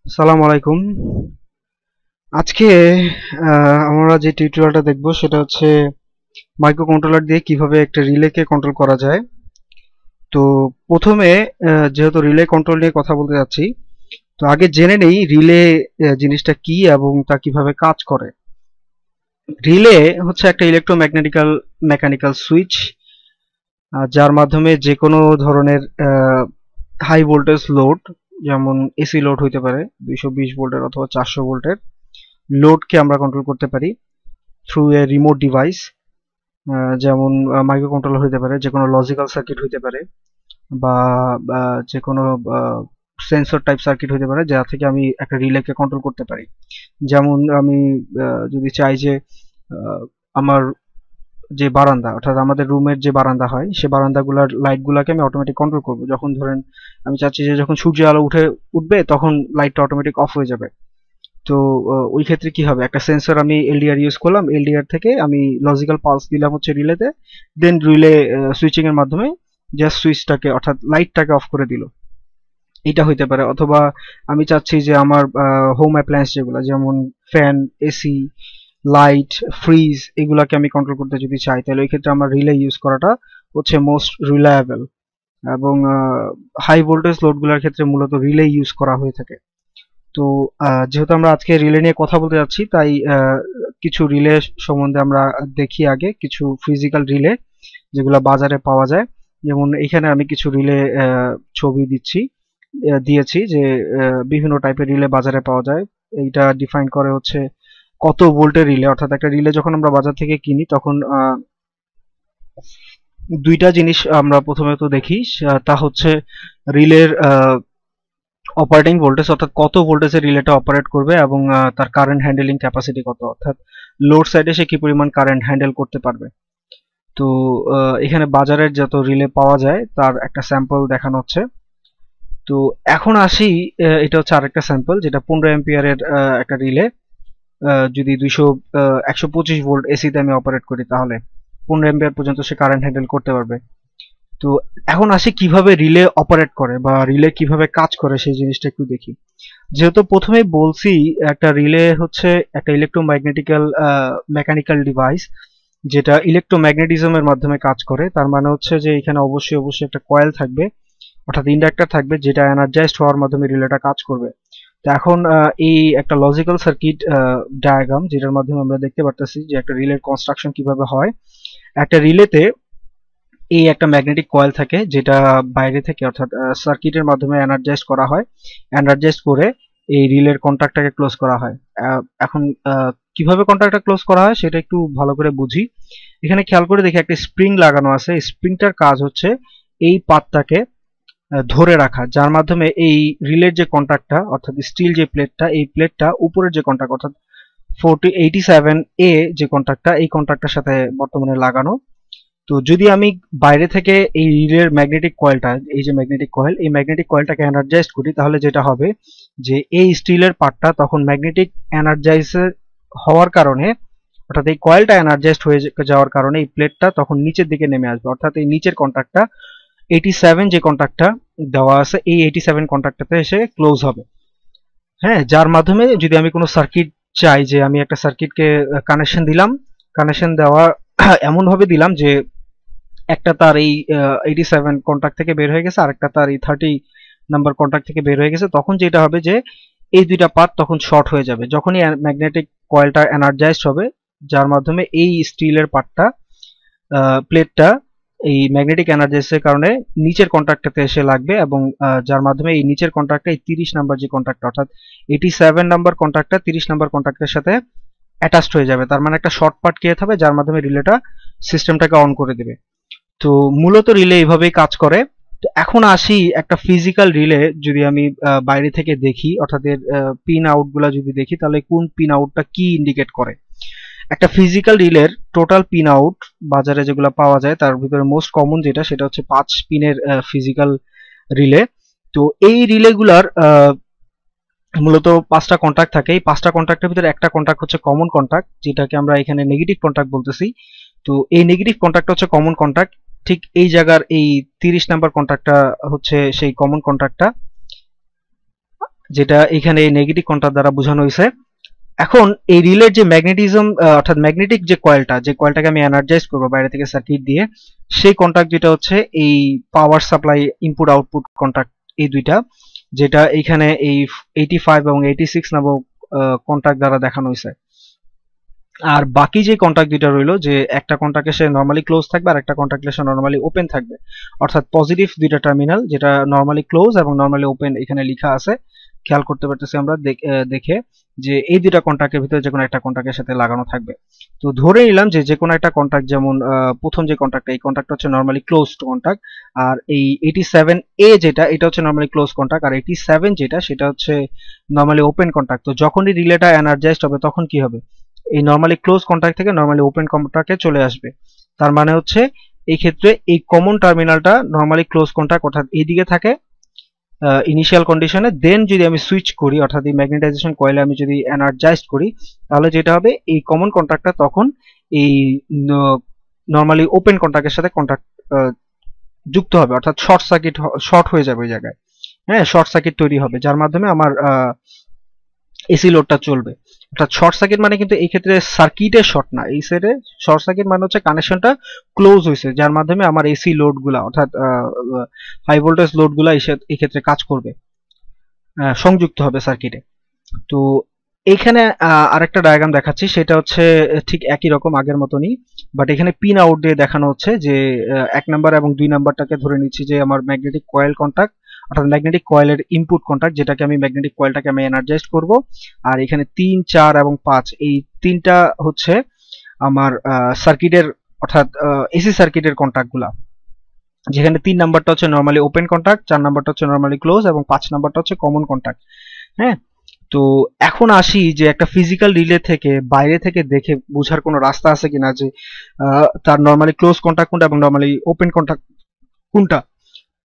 আসসালামু আলাইকুম। আজকে আমরা যে টিউটোরিয়ালটা দেখব সেটা হচ্ছে মাইক্রো কন্ট্রোলার দিয়ে কিভাবে একটা রিলেকে কন্ট্রোল করা যায়। তো প্রথমে যেহেতু রিলে কন্ট্রোল নিয়ে কথা বলতে যাচ্ছি, তো আগে জেনে নেই রিলে জিনিসটা কি এবং তা কিভাবে কাজ করে। রিলে হচ্ছে একটা ইলেকট্রোম্যাগনেটিক্যাল মেকানিক্যাল সুইচ, যার মাধ্যমে যে কোনো ধরনের হাই ভোল্টেজ লোড, যেমন এসি লোড হইতে পারে 220 ভোল্টের অথবা 400 ভোল্টের লোডকে আমরা কন্ট্রোল করতে পারি থ্রু এ রিমোট ডিভাইস। যেমন মাইক্রো কন্ট্রোলার হইতে পারে, যে কোনো লজিক্যাল সার্কিট হইতে পারে, বা যে কোনো সেন্সর টাইপ সার্কিট হইতে পারে, যা থেকে আমি একটা রিলেকে কন্ট্রোল করতে পারি। যেমন আমি যদি চাই যে আহ, আমার যে বারান্দা, অর্থাৎ আমাদের রুমের যে বারান্দা হয়, সে বারান্দাগুলোর লাইটগুলোকে আমি অটোমেটিক কন্ট্রোল করব। যখন ধরেন আমি চাচ্ছি যে যখন সূর্যের আলো উঠবে তখন লাইটটা অটোমেটিক অফ হয়ে যাবে। তো ওই ক্ষেত্রে কি হবে, একটা সেন্সর আমি এলডিআর ইউজ করলাম, এলডিআর থেকে আমি লজিক্যাল পালস দিলাম হচ্ছে রিলেতে, দেন রিলে সুইচিং এর মাধ্যমে জাস্ট সুইচটাকে অর্থাৎ লাইটটাকে অফ করে দিল। এটা হইতে পারে। অথবা আমি চাচ্ছি যে আমার হোম অ্যাপ্লায়েন্স যেগুলো, যেমন ফ্যান, এসি, লাইট, ফ্রিজ, এগুলাকে আমি কন্ট্রোল করতে যদি চাই, তাহলে ওই ক্ষেত্রে আমার রিলে ইউজ করাটা হচ্ছে মোস্ট রিলায়েবল। এবং হাই ভোল্টেজ লোডগুলোর ক্ষেত্রে মূলত রিলে ইউজ করা হয়ে থাকে। তো যেহেতু আমরা আজকে রিলে নিয়ে কথা বলতে যাচ্ছি, তাই কিছু রিলে সম্বন্ধে আমরা দেখি। আগে কিছু ফিজিক্যাল রিলে যেগুলো বাজারে পাওয়া যায়। যেমন এখানে আমি কিছু রিলে ছবি দিয়েছি যে বিভিন্ন টাইপের রিলে বাজারে পাওয়া যায়। এইটা ডিফাইন করে হচ্ছে কত ভোল্টের রিলে। অর্থাৎ একটা রিলে যখন আমরা বাজার থেকে কিনি তখন দুইটা জিনিস আমরা প্রথমে তো দেখি, তা হচ্ছে রিলের অপারেটিং ভোল্টেজ, অর্থাৎ কত ভোল্টেজের রিলেটা অপারেট করবে, এবং তার কারেন্ট হ্যান্ডেলিং ক্যাপাসিটি কত, অর্থাৎ লোড সাইডে সে কি পরিমাণ কারেন্ট হ্যান্ডেল করতে পারবে। তো এখানে বাজারের যত রিলে পাওয়া যায় তার একটা স্যাম্পল দেখানো হচ্ছে। তো এখন আসি, এটা হচ্ছে আরেকটা স্যাম্পল, যেটা 15 এম্পিয়ারের একটা রিলে। যদি 125 ভোল্ট এসিতে আমি অপারেট করি, তাহলে 15 এম্পিয়ার পর্যন্ত সে কারেন্ট হ্যান্ডেল করতে পারবে। তো এখন আসি কিভাবে রিলে অপারেট করে বা রিলে কিভাবে কাজ করে, সেই জিনিসটা একটু দেখি। যেহেতু প্রথমেই বলছি, একটা রিলে হচ্ছে একটা ইলেকট্রোম্যাগনেটিক্যাল মেকানিক্যাল ডিভাইস, যেটা ইলেকট্রোম্যাগনেটিজমের মাধ্যমে কাজ করে। তার মানে হচ্ছে যে এখানে অবশ্যই অবশ্যই একটা কয়েল থাকবে, অর্থাৎ ইন্ডাক্টর থাকবে, যেটা এনার্জাইজড হওয়ার মাধ্যমে রিলেটা কাজ করবে। তো এখন এই একটা লজিক্যাল সার্কিট ডায়াগ্রাম, যেটার মাধ্যমে আমরা দেখতে পারতেছি যে একটা রিলের কনস্ট্রাকশন কিভাবে হয়। একটা রিলেতে এই একটা ম্যাগনেটিক কয়েল থাকে, যেটা বাইরে থেকে অর্থাৎ সার্কিটের মাধ্যমে এনার্জাইজ করা হয়। এনার্জাইজ করে এই রিলের কন্ট্যাক্টটাকে ক্লোজ করা হয়। এখন কিভাবে কন্ট্যাক্টটা ক্লোজ করা হয় সেটা একটু ভালো করে বুঝি। এখানে খেয়াল করে দেখি একটা স্প্রিং লাগানো আছে। স্প্রিংটার কাজ হচ্ছে এই পাতটাকে ধরে রাখা, যার মাধ্যমে এই রিলের যে কন্ট্যাক্টটা অর্থাৎ স্টিল যে প্লেটটা, এই প্লেটটা উপরের যে কন্ট্যাক্ট অর্থাৎ 87A যে কন্ট্যাক্টটা, এই কন্ট্যাক্টটার সাথে বর্তমানে লাগানো। তো যদি আমি বাইরে থেকে এই রিলের ম্যাগনেটিক কয়েলটা, এই যে ম্যাগনেটিক কয়েল, এই ম্যাগনেটিক কয়েলটাকে এনার্জাইজ করি, তাহলে যেটা হবে যে এই স্টিলের পার্টটা তখন ম্যাগনেটিক এনার্জাইজ হওয়ার কারণে, অর্থাৎ এই কয়েলটা এনার্জাইজড হয়ে যাওয়ার কারণে এই প্লেটটা তখন নিচের দিকে নেমে আসবে। অর্থাৎ এই নিচের কন্ট্যাক্টটা 87 যে কন্ট্যাক্টটা দেওয়া আছে, এই 87 কন্ট্যাক্টটাতে এসে ক্লোজ হবে। হ্যাঁ, যার মাধ্যমে যদি আমি কোনো সার্কিট চাই, যে আমি একটা সার্কিটকে কানেকশন দিলাম, কানেকশন দেওয়া এমন ভাবে দিলাম যে একটা তার এই 87 কন্টাক্ট থেকে বের হয়ে গেছে, আরেকটা তার এই 30 নাম্বার কন্টাক্ট থেকে বের হয়ে গেছে, তখন যেটা হবে যে এই দুইটা পাত তখন শর্ট হয়ে যাবে যখনই ম্যাগনেটিক কয়েলটা এনার্জাইজড হবে, যার মাধ্যমে এই স্টিলের পার্টটা, প্লেটটা, এই ম্যাগনেটিক এনার্জাইজের কারণে নিচের কন্ট্যাক্টটাতে এসে লাগবে, এবং যার মাধ্যমে এই নিচের কন্ট্যাক্টটা এই 30 নাম্বার যে কন্ট্যাক্ট, অর্থাৎ 87 নাম্বার কন্ট্যাক্টটা 30 নাম্বার কন্ট্যাক্টের সাথে অ্যাটাচড হয়ে যাবে। তার মানে একটা শর্ট পার্ট ক্রিয়েট হবে, যার মাধ্যমে রিলেটা সিস্টেমটাকে অন করে দেবে। তো মূলত রিলে এইভাবেই কাজ করে। তো এখন আসি, একটা ফিজিক্যাল রিলে যদি আমি বাইরে থেকে দেখি, অর্থাৎ এর পিন আউট গুলা যদি দেখি, তাহলে কোন পিন আউটটা কি ইন্ডিকেট করে। একটা ফিজিক্যাল রিলের টোটাল পিন আউট বাজারে যেগুলো পাওয়া যায় তার ভিতরে মোস্ট কমন যেটা, সেটা হচ্ছে 5 পিনের ফিজিক্যাল রিলে। তো এই রিলেগুলার মূলত 5টা কন্টাক্ট থাকে। এই 5টা কন্টাক্টের ভিতরে একটা কন্টাক্ট হচ্ছে কমন কন্টাক্ট, যেটাকে আমরা এখানে নেগেটিভ কন্টাক্ট বলতেছি। তো এই নেগেটিভ কন্টাক্ট হচ্ছে কমন কন্টাক্ট। ঠিক এই জায়গার এই 30 নাম্বার কন্টাক্টটা হচ্ছে সেই কমন কন্টাক্টটা। যেটা এখানে এই নেগেটিভ কন্টাক্ট দ্বারা বোঝানো হয়েছে। এখন এই রিলের যে ম্যাগনেটিজম অর্থাৎ ম্যাগনেটিক যে কয়েলটাকে আমি এনার্জাইজ করবো বাইরে থেকে সার্কিট দিয়ে, সেই কন্টাক্ট যেটা হচ্ছে এই power supply input output contact, এই দুইটা, যেটা এখানে এই 85 এবং 86 নামক কন্টাক্ট দ্বারা দেখানো হয়েছে। আর বাকি যে কন্টাক্ট দুইটা রইলো, যে একটা কন্টাক্টে সে নরমালি ক্লোজ থাকবে আর একটা কন্টাক্টে সে নরমালি ওপেন থাকবে, অর্থাৎ পজিটিভ দুইটা টার্মিনাল যেটা নরমালি ক্লোজ এবং নরমালি ওপেন এখানে লেখা আছে, খেয়াল করতে পারতেছি আমরা দেখে যে এই দুইটা কন্টাক্টের ভিতরে যে কোনো একটা কন্টাক্টের সাথে লাগানো থাকবে। তো ধরে নিলাম যে যে কোনো একটা কন্টাক্ট, যেমন প্রথম যে কন্টাক্টটা, এই কন্টাক্ট হচ্ছে নরমালি ক্লোজড কন্টাক্ট, আর এই 87A যেটা, এটা হচ্ছে নরমালি ক্লোজ কন্টাক্ট, আর 87 যেটা সেটা হচ্ছে নরমালি ওপেন কন্টাক্ট। তো যখনই রিলেটা এনার্জাইজড হবে তখন কি হবে, এই নরমালি ক্লোজ কন্টাক্ট থেকে নরমালি ওপেন কন্টাক্টে চলে আসবে। তার মানে হচ্ছে এই ক্ষেত্রে এই কমন টার্মিনালটা নরমালি ক্লোজ কন্টাক্ট অর্থাৎ এইদিকে থাকে ইনিশিয়াল কন্ডিশনে। দেন যদি আমি সুইচ করি অর্থাৎ এই ম্যাগনেটাইজেশন কয়েলে আমি যদি এনার্জাইজড করি, তাহলে যেটা হবে এই কমন কন্টাক্টটা তখন এই নরমালি ওপেন কন্টাক্টের সাথে কন্টাক্ট যুক্ত হবে, অর্থাৎ শর্ট হয়ে যাবে ওই জায়গায়। হ্যাঁ, শর্ট সার্কিট তৈরি হবে, যার মাধ্যমে আমার এসি লোডটা চলবে। অর্থাৎ শর্ট সার্কিট মানে কিন্তু এই ক্ষেত্রে সার্কিটের শর্ট না, এই সাইডে শর্ট সার্কিট মানে হচ্ছে কানেকশনটা ক্লোজ হয়েছে, যার মাধ্যমে আমার এসি লোডগুলা অর্থাৎ হাই ভোল্টেজ লোডগুলা এই ক্ষেত্রে কাজ করবে, সংযুক্ত হবে সার্কিটে। তো এইখানে আরেকটা ডায়াগ্রাম দেখাচ্ছি, সেটা হচ্ছে ঠিক একই রকম আগের মতনই, বাট এখানে পিন আউট দিয়ে দেখানো হচ্ছে যে 1 নাম্বার এবং 2 নাম্বারটাকে ধরে নিচ্ছি যে আমার ম্যাগনেটিক কয়েল কন্টাক্ট, অর্থাৎ ম্যাগনেটিক কয়েলের ইনপুট কন্টাক্ট, যেটাকে আমি ম্যাগনেটিক কয়েলটাকে আমি এনার্জাইজ করব। আর এখানে 3, 4 এবং 5 এই তিনটা হচ্ছে আমার সার্কিটের অর্থাৎ এসি সার্কিটের কন্টাক্টগুলা, যেখানে 3 নাম্বারটা হচ্ছে নরমালি ওপেন কন্টাক্ট, 4 নাম্বারটা হচ্ছে নরমালি ক্লোজ এবং 5 নাম্বারটা হচ্ছে কমন কন্টাক্ট। হ্যাঁ, তো এখন আসি যে একটা ফিজিক্যাল রিলে থেকে বাইরে থেকে দেখে বোঝার কোনো রাস্তা আছে কিনা যে তার নরমালি ক্লোজ কন্টাক্ট কোনটা এবং নরমালি ওপেন কন্টাক্ট কোনটা।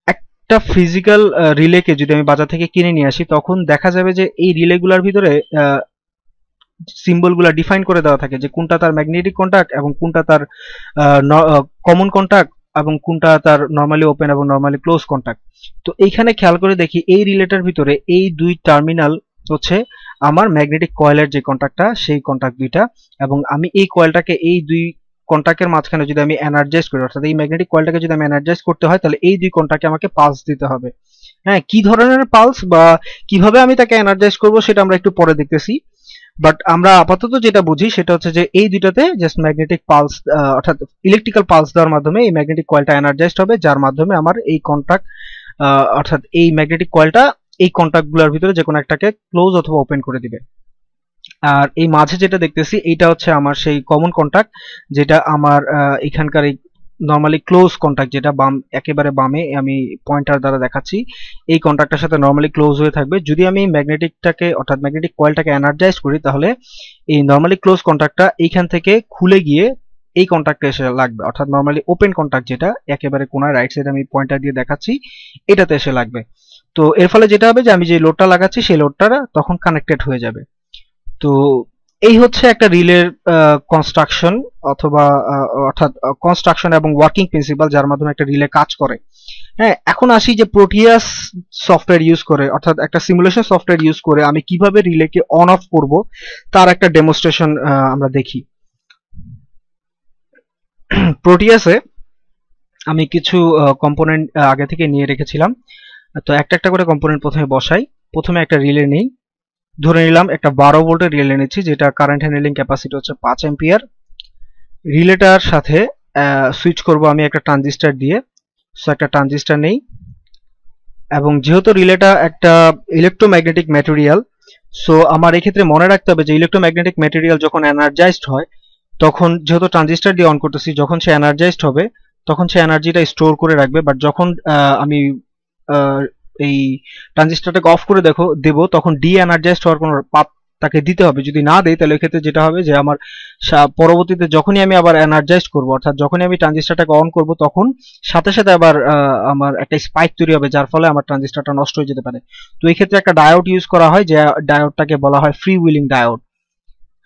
একটা ফিজিক্যাল রিলেকে যদি আমি বাজার থেকে কিনে নিয়ে আসি, তখন দেখা যাবে যে এই রিলেগুলোর ভিতরে সিম্বলগুলো ডিফাইন করে দেওয়া থাকে যে কোনটা তার ম্যাগনেটিক কন্টাক্ট এবং কোনটা তার কমন কন্টাক্ট এবং কোনটা তার নরমালি ওপেন এবং নরমালি ক্লোজ কন্টাক্ট। তো এইখানে খেয়াল করে দেখি এই রিলেটার ভিতরে এই দুই টার্মিনাল হচ্ছে আমার ম্যাগনেটিক কয়েলের যে কন্টাক্টটা, সেই কন্টাক্ট দুইটা, এবং আমি এই কয়েলটাকে এই দুই কন্টাক্টের মাঝখানে যদি আমি এনার্জাইজ করি, অর্থাৎ এই ম্যাগনেটিক কয়েলটাকে যদি আমি এনার্জাইজ করতে হয়, তাহলে এই দুই কন্টাক্টে আমাকে পালস দিতে হবে। হ্যাঁ, কি ধরনের পালস বা কিভাবে আমি তাকে এনার্জাইজ করব সেটা আমরা একটু পরে দেখতেছি, বাট আমরা আপাতত যেটা বুঝি সেটা হচ্ছে যে এই দুইটাতে জাস্ট ম্যাগনেটিক পালস অর্থাৎ ইলেকট্রিক্যাল পালস দেওয়ার মাধ্যমে এই ম্যাগনেটিক কয়েলটা এনার্জাইজড হবে, যার মাধ্যমে আমার এই কন্টাক্ট অর্থাৎ এই ম্যাগনেটিক কয়েলটা এই কন্টাক্টগুলোর ভিতরে যে কোনো একটাকে ক্লোজ অথবা ওপেন করে দিবে। আর এই মাঝে যেটা দেখতেছি এইটা হচ্ছে আমার সেই কমন কন্টাক্ট, যেটা আমার এখানকার এই নরমালি ক্লোজ কন্টাক্ট, যেটা একেবারে বামে আমি পয়েন্টার দ্বারা দেখাচ্ছি, এই কন্টাক্টের সাথে নরমালি ক্লোজ হয়ে থাকবে। যদি আমি ম্যাগনেটিকটাকে অর্থাৎ ম্যাগনেটিক কয়েলটাকে এনার্জাইজ করি, তাহলে এই নরমালি ক্লোজ কন্টাক্টটা এইখান থেকে খুলে গিয়ে এই কন্টাক্টে এসে লাগবে, অর্থাৎ নরমালি ওপেন কন্টাক্ট যেটা একেবারে কোনায় রাইট সাইডে আমি পয়েন্টার দিয়ে দেখাচ্ছি, এটাতে এসে লাগবে। তো এর ফলে যেটা হবে যে আমি যে লোডটা লাগাচ্ছি সেই লোডটা তখন কানেক্টেড হয়ে যাবে। তো এই হচ্ছে একটা রিলের কনস্ট্রাকশন অথবা অর্থাৎ কনস্ট্রাকশন এবং ওয়ার্কিং প্রিন্সিপাল, যার মাধ্যমে একটা রিলে কাজ করে। হ্যাঁ, এখন আসি যে প্রোটিয়াস সফটওয়্যার ইউজ করে অর্থাৎ একটা সিমুলেশন সফটওয়্যার ইউজ করে আমি কিভাবে রিলেকে অন অফ করব তার একটা ডেমনস্ট্রেশন আমরা দেখি। প্রোটিয়াসে আমি কিছু কম্পোনেন্ট আগে থেকে নিয়ে রেখেছিলাম, তো একটা একটা করে কম্পোনেন্ট প্রথমে বসাই। প্রথমে একটা রিলে নেই, ধরে নিলাম একটা 12 ভোল্টের রিলে নিচ্ছি, যেটা কারেন্ট হ্যান্ডলিং ক্যাপাসিটি হচ্ছে 5 অ্যাম্পিয়ার। রিলেটার সাথে সুইচ করব আমি একটা ট্রানজিস্টর দিয়ে, সো একটা ট্রানজিস্টর নেই, এবং যেহেতু রিলেটা একটা ইলেকট্রোম্যাগনেটিক ম্যাটেরিয়াল, সো আমার এক্ষেত্রে মনে রাখতে হবে যে ইলেকট্রোম্যাগনেটিক ম্যাটেরিয়াল যখন এনার্জাইজড হয়, তখন যেহেতু ট্রানজিস্টর দিয়ে অন করতেছি, যখন সে এনার্জাইজড হবে তখন সে এনার্জিটা স্টোর করে রাখবে, বাট যখন আমি এই ট্রানজিস্টরটাকে অফ করে দেব, তখন ডি এনার্জাইজড হওয়ার কোনো পাথ তাকে দিতে হবে। যদি না দেই, তাহলে এক্ষেত্রে যেটা হবে যে আমার পরবর্তীতে যখনই আমি আবার এনার্জাইজ করব, অর্থাৎ যখনই আমি ট্রানজিস্টরটাকে অন করব, তখন সাথে সাথে আবার আমার একটা স্পাইক তৈরি হবে, যার ফলে আমার ট্রানজিস্টরটা নষ্ট হয়ে যেতে পারে। তো এই ক্ষেত্রে একটা ডায়োড ইউজ করা হয়, যে ডায়োডটাকে বলা হয় ফ্রি উইলিং ডায়োড।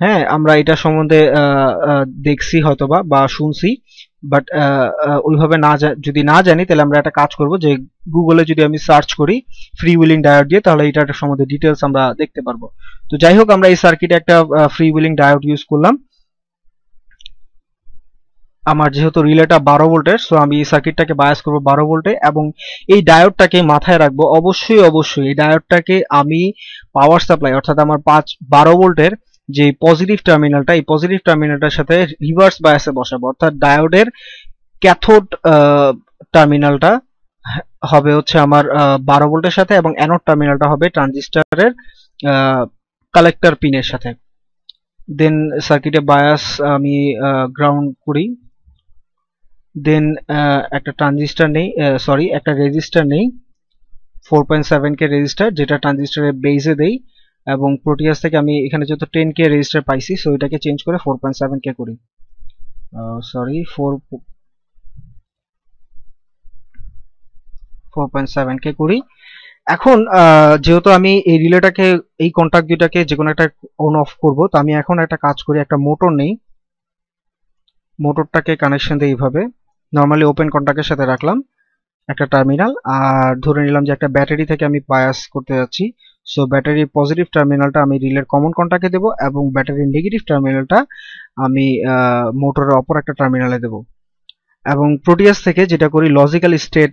হ্যাঁ, আমরা এটা সম্বন্ধে দেখছি হয়তোবা বা শুনছি। বাট ওইভাবে যদি না জানি তাহলে আমরা একটা কাজ করব যে গুগলে যদি আমি সার্চ করি ফ্রি উইলিং ডায়োড দিয়ে, তাহলে এটার সম্বন্ধে ডিটেলস আমরা দেখতে পারবো। তো যাই হোক, আমরা এই সার্কিটে একটা ফ্রি উইলিং ডায়োড ইউজ করলাম। আমার যেহেতু রিলেটা 12 ভোল্টের, সো আমি এই সার্কিটটাকে বায়াস করব 12 ভোল্টে, এবং এই ডায়োডটাকে মাথায় রাখবো অবশ্যই এই ডায়োডটাকে আমি পাওয়ার সাপ্লাই অর্থাৎ আমার 12 ভোল্টের যে পজিটিভ টার্মিনালটা, এই পজিটিভ টার্মিনালটার সাথে রিভার্স বায়াসে বসাবো, অর্থাৎ ডায়োডের ক্যাথোড টার্মিনালটা হবে হচ্ছে আমার 12 ভোল্টের সাথে, এবং অ্যানোড টার্মিনালটা হবে ট্রানজিস্টরের কালেক্টর পিনের সাথে। দেন সার্কিটে বায়াস আমি গ্রাউন্ড করি, দেন একটা ট্রানজিস্টর নেই, একটা রেজিস্টার নেই 4.7K রেজিস্টার, যেটা ট্রানজিস্টরের বেজে দেই, এবং প্রোটিয়াস থেকে আমি এখানে যেহেতু 10K রেজিস্টার পাইছি, সো এটাকে চেঞ্জ করে 4.7K করি, 4.7K করি। এখন যেহেতু আমি এই রিলেটাকে, এই কন্টাক্ট দুইটাকে যে কোনো একটা অন অফ করব, তো আমি এখন একটা কাজ করি, একটা মোটর নেই, মোটরটাকে কানেকশন দিই এইভাবে, নর্মালি ওপেন কন্টাক্টের সাথে রাখলাম একটা টার্মিনাল, আর ধরে নিলাম যে একটা ব্যাটারি থেকে আমি বায়াস করতে যাচ্ছি, সো ব্যাটারির পজিটিভ টার্মিনালটা আমি রিলের কমন কন্টাক্টে দেব, এবং ব্যাটারির নেগেটিভ টার্মিনালটা আমি মোটরের অপর একটা টার্মিনালে দেব। এবং প্রোটিয়াস থেকে যেটা করি, লজিক্যাল স্টেট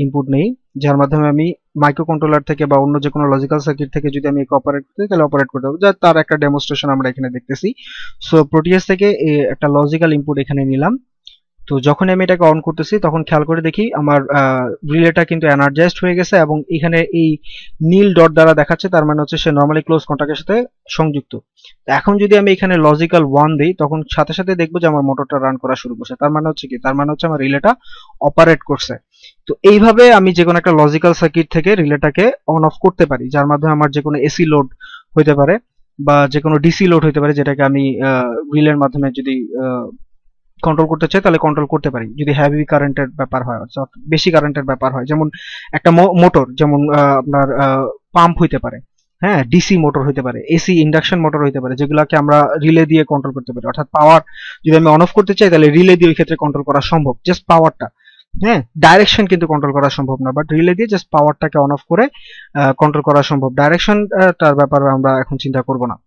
ইনপুট নেই, যার মাধ্যমে আমি মাইক্রো কন্ট্রোলার থেকে বা অন্য যে কোনো লজিক্যাল সার্কিট থেকে যদি আমি অপারেট করতে, তাহলে অপারেট করতে হবে, যা তার একটা ডেমনস্ট্রেশন আমরা এখানে দেখতেছি। সো প্রোটিয়াস থেকে একটা লজিক্যাল ইনপুট এখানে নিলাম। তো যখন আমি এটাকে অন করতেছি, তখন খেয়াল করে দেখি আমার রিলেটা কিন্তু এনার্জাইজড হয়ে গেছে, এবং এখানে এই নীল ডট দ্বারা দেখাচ্ছে, তার মানে হচ্ছে সে নর্মালি ক্লোজ কন্টাক্টের সাথে সংযুক্ত। এখন যদি আমি এখানে লজিক্যাল 1 দিই, তখন সাথে সাথে দেখবো যে আমার মোটরটা রান করা শুরু করছে, তার মানে হচ্ছে কি, তার মানে হচ্ছে আমার রিলেটা অপারেট করছে। তো এইভাবে আমি যে কোনো একটা লজিক্যাল সার্কিট থেকে রিলেটাকে অন অফ করতে পারি, যার মাধ্যমে আমার যে কোনো এসি লোড হইতে পারে বা যে কোনো ডিসি লোড হইতে পারে, যেটাকে আমি রিলের মাধ্যমে যদি কন্ট্রোল করতে চাই তাহলে কন্ট্রোল করতে পারি, যদি হেভি কারেন্টের ব্যাপার হয়, অর্থাৎ বেশি কারেন্টের ব্যাপার হয়, যেমন একটা মোটর, যেমন আপনার পাম্প হইতে পারে, হ্যাঁ, ডিসি মোটর হইতে পারে, এসি ইন্ডাকশন মোটর হইতে পারে, যেগুলোকে আমরা রিলে দিয়ে কন্ট্রোল করতে পারি, অর্থাৎ পাওয়ার যদি আমি অন অফ করতে চাই তাহলে রিলে দিয়ে ওই ক্ষেত্রে কন্ট্রোল করা সম্ভব, জাস্ট পাওয়ারটা, হ্যাঁ, ডাইরেকশন কিন্তু কন্ট্রোল করা সম্ভব না, বাট রিলে দিয়ে জাস্ট পাওয়ারটাকে অন অফ করে কন্ট্রোল করা সম্ভব, ডাইরেকশন তার ব্যাপারে আমরা এখন চিন্তা করব না।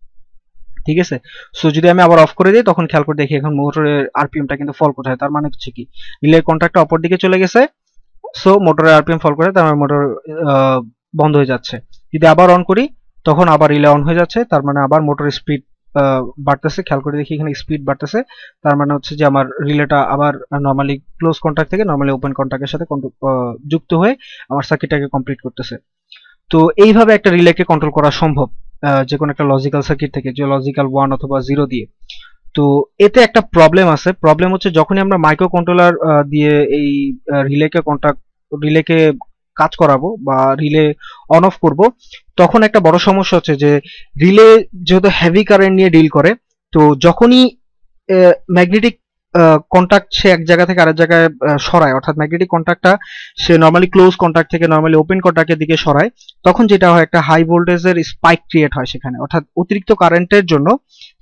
ঠিক আছে, সো যদি আমি আবার অফ করে দিই, তখন খেয়াল করে দেখি এখন মোটরের আরপিএমটা কিন্তু ফল কোথায়, তার মানে হচ্ছে কি, রিলে কন্ট্যাক্টটা অপর দিকে চলে গেছে, সো মোটরের আরপিএম ফল করে, তার মানে মোটর বন্ধ হয়ে যাচ্ছে। যদি আবার অন করি, তখন আবার রিলে অন হয়ে যাচ্ছে, তার মানে আবার মোটরের স্পিড বাড়তেছে, খেয়াল করে দেখি এখানে স্পিড বাড়তেছে, তার মানে হচ্ছে যে আমার রিলেটা আবার নর্মালি ক্লোজ কন্ট্যাক্ট থেকে নর্মালি ওপেন কন্ট্যাক্টের সাথে যুক্ত হয়ে আমার সার্কিটটাকে কমপ্লিট করতেছে। তো এইভাবে একটা রিলেকে কন্ট্রোল করা সম্ভব যে কোনো একটা লজিক্যাল সার্কিট থেকে, যে লজিক্যাল 1 অথবা 0 দিয়ে। তো এতে একটা প্রবলেম আছে, প্রবলেম হচ্ছে যখনই আমরা মাইক্রো কন্ট্রোলার দিয়ে এই রিলেকে কাজ করাবো বা রিলে অন অফ করব, তখন একটা বড় সমস্যা হচ্ছে যে রিলে যেহেতু হেভি কারেন্ট নিয়ে ডিল করে, তো যখনই ম্যাগনেটিক কন্টাক্ট সে এক জায়গা থেকে আরেক জায়গায় সরায়, অর্থাৎ ম্যাগনেটিক কন্টাক্টটা সে নর্মালি ক্লোজ কন্টাক্ট থেকে নর্মালি ওপেন কন্টাক্টের দিকে সরায়, তখন যেটা হয় একটা হাই ভোল্টেজের স্পাইক ক্রিয়েট হয় সেখানে, অর্থাৎ অতিরিক্ত কারেন্টের জন্য